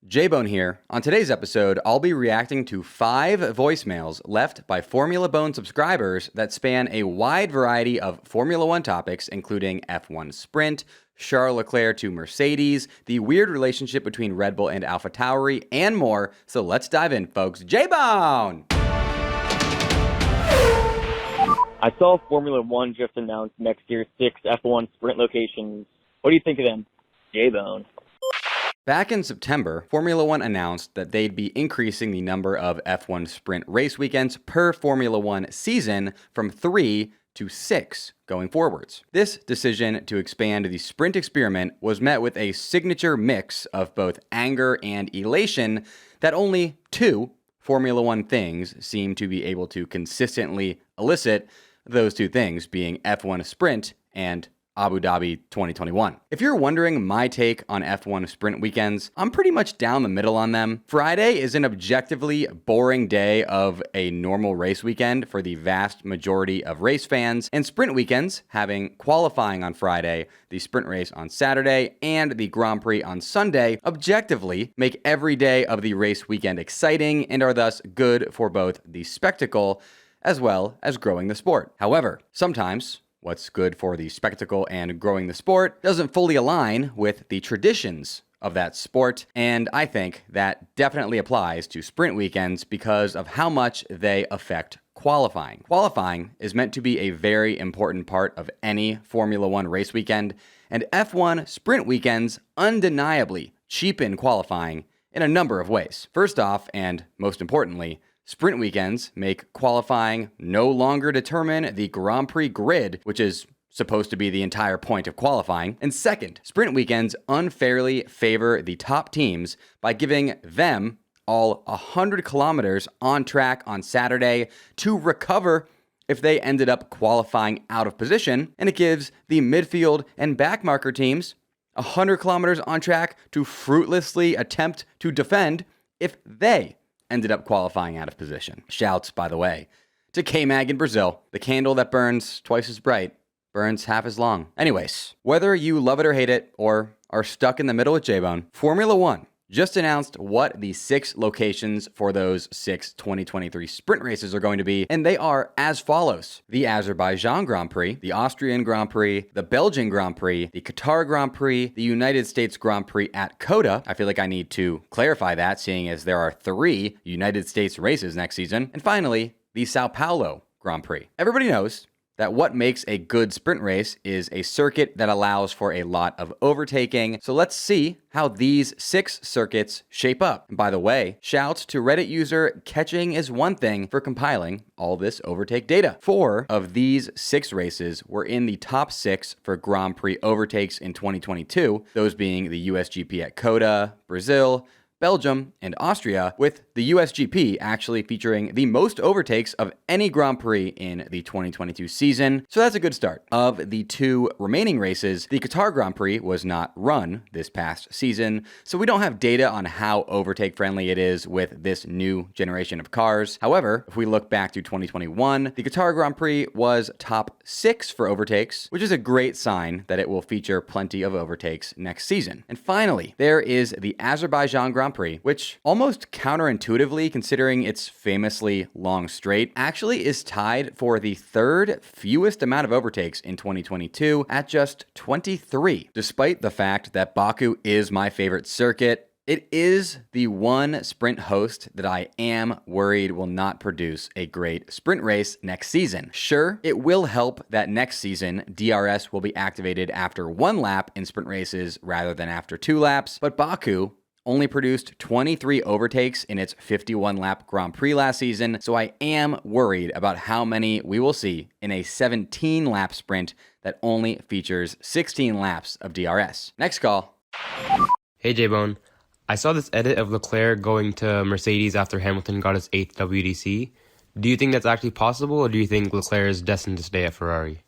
J-Bone here. On today's episode, I'll be reacting to 5 voicemails left by Formula Bone subscribers that span a wide variety of Formula One topics, including F1 Sprint, Charles Leclerc to Mercedes, the weird relationship between Red Bull and AlphaTauri, and more. So let's dive in, folks. J-Bone! I saw Formula One just announced next year's 6 F1 Sprint locations. What do you think of them, J-Bone? Back in September, Formula One announced that they'd be increasing the number of F1 Sprint race weekends per Formula One season from 3 to 6 going forwards. This decision to expand the sprint experiment was met with a signature mix of both anger and elation that only 2 Formula One things seem to be able to consistently elicit, those 2 things being F1 Sprint and Abu Dhabi 2021. If you're wondering my take on F1 Sprint weekends, I'm pretty much down the middle on them. Friday is an objectively boring day of a normal race weekend for the vast majority of race fans, and sprint weekends, having qualifying on Friday, the sprint race on Saturday, and the Grand Prix on Sunday, objectively make every day of the race weekend exciting and are thus good for both the spectacle as well as growing the sport. However, sometimes what's good for the spectacle and growing the sport doesn't fully align with the traditions of that sport, and I think that definitely applies to sprint weekends because of how much they affect qualifying. Qualifying is meant to be a very important part of any Formula One race weekend, and F1 sprint weekends undeniably cheapen qualifying in a number of ways. First off, and most importantly, sprint weekends make qualifying no longer determine the Grand Prix grid, which is supposed to be the entire point of qualifying. And second, sprint weekends unfairly favor the top teams by giving them all 100 kilometers on track on Saturday to recover if they ended up qualifying out of position, and it gives the midfield and backmarker teams 100 kilometers on track to fruitlessly attempt to defend if they ended up qualifying out of position. Shouts, by the way, to K-Mag in Brazil. The candle that burns twice as bright burns half as long. Anyways, whether you love it or hate it, or are stuck in the middle with J-Bone, Formula One just announced what the 6 locations for those 6 2023 sprint races are going to be, and they are as follows: the Azerbaijan Grand Prix, the Austrian Grand Prix, the Belgian Grand Prix, the Qatar Grand Prix, the United States Grand Prix at COTA. I feel like I need to clarify that, seeing as there are 3 United States races next season, and finally, the Sao Paulo Grand Prix. Everybody knows that what makes a good sprint race is a circuit that allows for a lot of overtaking. So let's see how these 6 circuits shape up. And by the way, shouts to Reddit user catchingisonething for compiling all this overtake data. 4 of these 6 races were in the top 6 for Grand Prix overtakes in 2022, those being the USGP at COTA, Brazil, Belgium, and Austria, with the USGP actually featuring the most overtakes of any Grand Prix in the 2022 season. So that's a good start. Of the 2 remaining races, the Qatar Grand Prix was not run this past season, so we don't have data on how overtake friendly it is with this new generation of cars. However, if we look back to 2021, the Qatar Grand Prix was top 6 for overtakes, which is a great sign that it will feature plenty of overtakes next season. And finally, there is the Azerbaijan Grand Prix, which almost counterintuitively, considering its famously long straight, actually is tied for the 3rd fewest amount of overtakes in 2022 at just 23. Despite the fact that Baku is my favorite circuit, it is the one sprint host that I am worried will not produce a great sprint race next season. Sure, it will help that next season DRS will be activated after 1 lap in sprint races rather than after 2 laps, but Baku only produced 23 overtakes in its 51-lap Grand Prix last season, so I am worried about how many we will see in a 17-lap sprint that only features 16 laps of DRS. Next call. Hey J-Bone, I saw this edit of Leclerc going to Mercedes after Hamilton got his 8th WDC. Do you think that's actually possible, or do you think Leclerc is destined to stay at Ferrari?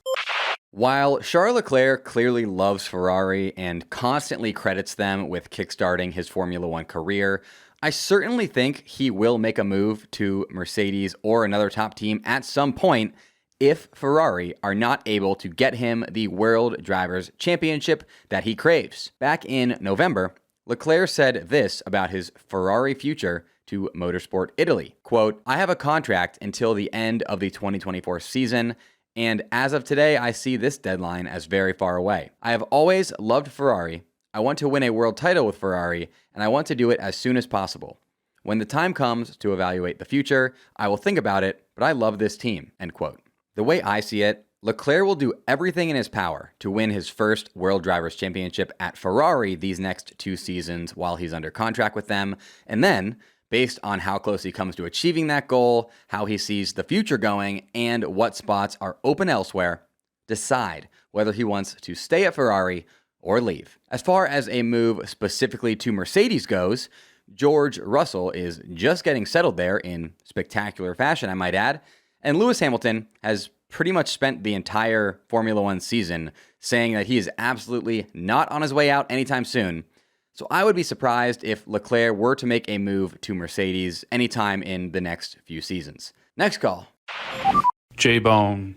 While Charles Leclerc clearly loves Ferrari and constantly credits them with kickstarting his Formula One career, I certainly think he will make a move to Mercedes or another top team at some point if Ferrari are not able to get him the World Drivers' Championship that he craves. Back in November, Leclerc said this about his Ferrari future to Motorsport Italy. Quote, "I have a contract until the end of the 2024 season, and as of today, I see this deadline as very far away. I have always loved Ferrari. I want to win a world title with Ferrari, and I want to do it as soon as possible. When the time comes to evaluate the future, I will think about it, but I love this team," end quote. The way I see it, Leclerc will do everything in his power to win his first World Drivers' Championship at Ferrari these next 2 seasons while he's under contract with them, and then, based on how close he comes to achieving that goal, how he sees the future going, and what spots are open elsewhere, decide whether he wants to stay at Ferrari or leave. As far as a move specifically to Mercedes goes, George Russell is just getting settled there in spectacular fashion, I might add, and Lewis Hamilton has pretty much spent the entire Formula One season saying that he is absolutely not on his way out anytime soon. So I would be surprised if Leclerc were to make a move to Mercedes anytime in the next few seasons. Next call. J-Bone,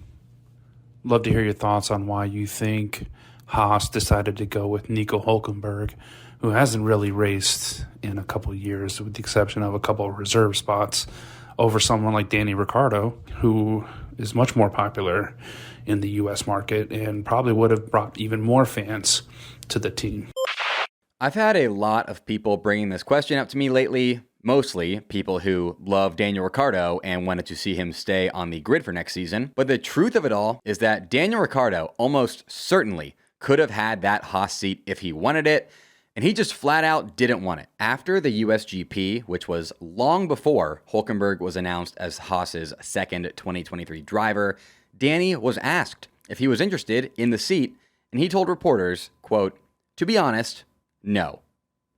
love to hear your thoughts on why you think Haas decided to go with Nico Hülkenberg, who hasn't really raced in a couple of years, with the exception of a couple of reserve spots, over someone like Danny Ricciardo, who is much more popular in the U.S. market and probably would have brought even more fans to the team. I've had a lot of people bringing this question up to me lately, mostly people who love Daniel Ricciardo and wanted to see him stay on the grid for next season. But the truth of it all is that Daniel Ricciardo almost certainly could have had that Haas seat if he wanted it, and he just flat out didn't want it. After the USGP, which was long before Hülkenberg was announced as Haas's second 2023 driver, Danny was asked if he was interested in the seat, and he told reporters, quote, "To be honest, no,"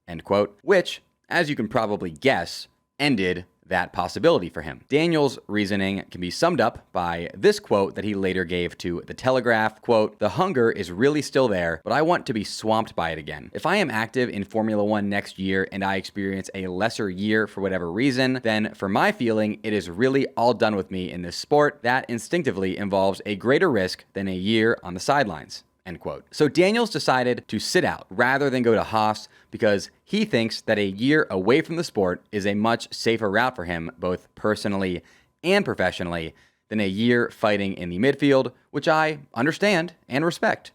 end quote, which, as you can probably guess, ended that possibility for him. Daniel's reasoning can be summed up by this quote that he later gave to the Telegraph, quote, "The hunger is really still there, but I want to be swamped by it again. If I am active in Formula One next year and I experience a lesser year for whatever reason, then for my feeling, it is really all done with me in this sport that instinctively involves a greater risk than a year on the sidelines." End quote. So Daniels decided to sit out rather than go to Haas because he thinks that a year away from the sport is a much safer route for him, both personally and professionally, than a year fighting in the midfield, which I understand and respect.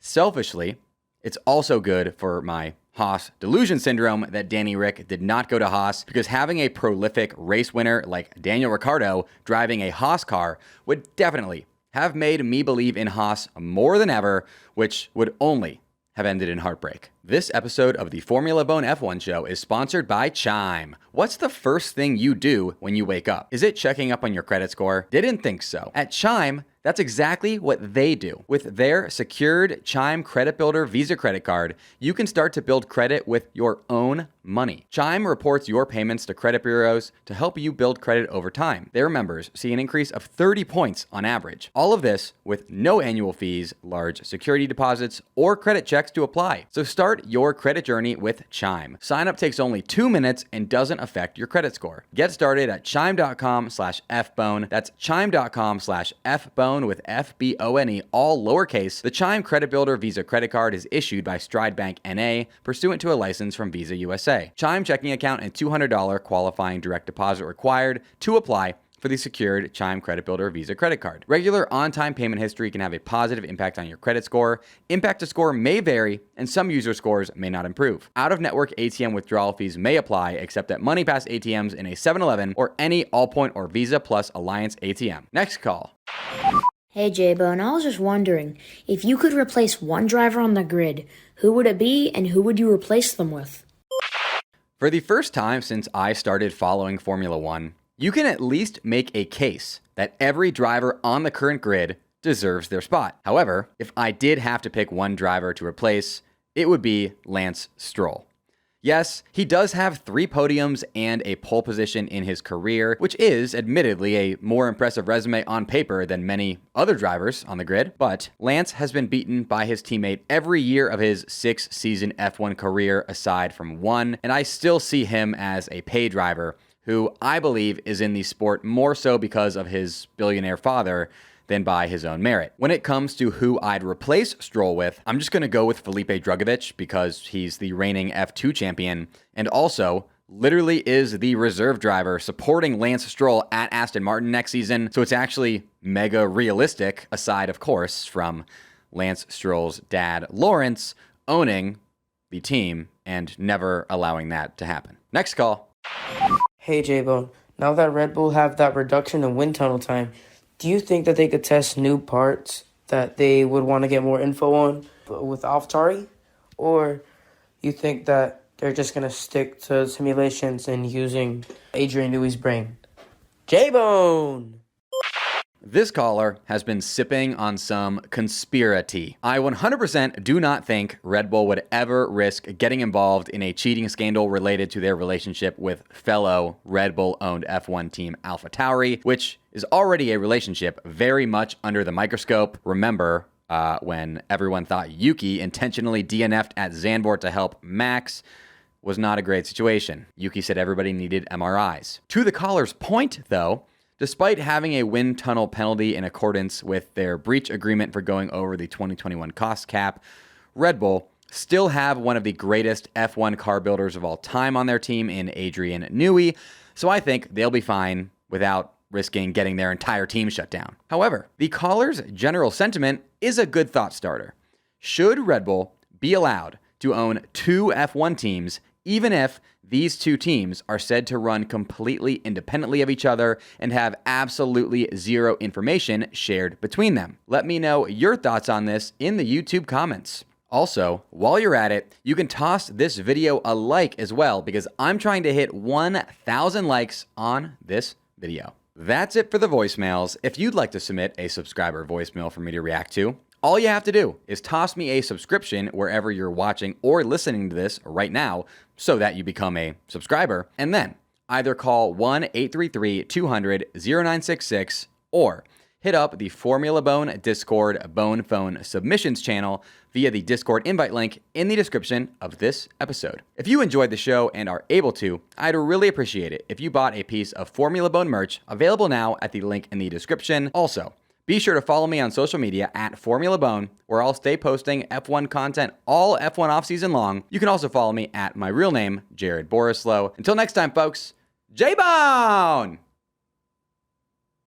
Selfishly, it's also good for my Haas delusion syndrome that Danny Rick did not go to Haas, because having a prolific race winner like Daniel Ricciardo driving a Haas car would definitely have made me believe in Haas more than ever, which would only have ended in heartbreak. This episode of the Formula Bone F1 show is sponsored by Chime. What's the first thing you do when you wake up? Is it checking up on your credit score? Didn't think so. At Chime, that's exactly what they do. With their secured Chime Credit Builder Visa credit card, you can start to build credit with your own money. Chime reports your payments to credit bureaus to help you build credit over time. Their members see an increase of 30 points on average. All of this with no annual fees, large security deposits, or credit checks to apply. So start your credit journey with Chime. Sign up takes only 2 minutes and doesn't affect your credit score. Get started at chime.com/fbone. That's chime.com/fbone with FBONE, all lowercase. The Chime Credit Builder Visa credit card is issued by Stride Bank NA, pursuant to a license from Visa USA. Chime checking account and $200 qualifying direct deposit required to apply for the secured Chime Credit Builder Visa credit card. Regular on-time payment history can have a positive impact on your credit score. Impact to score may vary, and some user scores may not improve. Out-of-network ATM withdrawal fees may apply, except at MoneyPass ATMs in a 7-Eleven or any Allpoint or Visa Plus Alliance ATM. Next call. Hey J-Bone, I was just wondering, if you could replace one driver on the grid, who would it be and who would you replace them with? For the first time since I started following Formula One, you can at least make a case that every driver on the current grid deserves their spot. However, if I did have to pick one driver to replace, it would be Lance Stroll. Yes, he does have 3 podiums and a pole position in his career, which is admittedly a more impressive resume on paper than many other drivers on the grid, but Lance has been beaten by his teammate every year of his 6-season F1 career aside from one, and I still see him as a pay driver who I believe is in the sport more so because of his billionaire father than by his own merit. When it comes to who I'd replace Stroll with, I'm just going to go with Felipe Drugovich because he's the reigning F2 champion and also literally is the reserve driver supporting Lance Stroll at Aston Martin next season. So it's actually mega realistic, aside, of course, from Lance Stroll's dad, Lawrence, owning the team and never allowing that to happen. Next call. Hey J-Bone, now that Red Bull have that reduction in wind tunnel time, do you think that they could test new parts that they would want to get more info on with AlphaTauri? Or you think that they're just going to stick to simulations and using Adrian Newey's brain? J-Bone! This caller has been sipping on some conspiracy. I 100% do not think Red Bull would ever risk getting involved in a cheating scandal related to their relationship with fellow Red Bull-owned F1 team AlphaTauri, which is already a relationship very much under the microscope. Remember when everyone thought Yuki intentionally DNF'd at Zandvoort to help Max? Was not a great situation. Yuki said everybody needed MRIs. To the caller's point, though, despite having a wind tunnel penalty in accordance with their breach agreement for going over the 2021 cost cap, Red Bull still have one of the greatest F1 car builders of all time on their team in Adrian Newey, so I think they'll be fine without risking getting their entire team shut down. However, the caller's general sentiment is a good thought starter. Should Red Bull be allowed to own two F1 teams, even if these two teams are said to run completely independently of each other and have absolutely zero information shared between them? Let me know your thoughts on this in the YouTube comments. Also, while you're at it, you can toss this video a like as well because I'm trying to hit 1,000 likes on this video. That's it for the voicemails. If you'd like to submit a subscriber voicemail for me to react to, all you have to do is toss me a subscription wherever you're watching or listening to this right now so that you become a subscriber, and then either call 1-833-200-0966 or hit up the Formula Bone Discord Bone Phone submissions channel via the Discord invite link in the description of this episode. If you enjoyed the show and are able to, I'd really appreciate it if you bought a piece of Formula Bone merch available now at the link in the description. Also, be sure to follow me on social media at Formula Bone, where I'll stay posting F1 content all F1 offseason long. You can also follow me at my real name, Jared Borislow. Until next time, folks, J-Bone!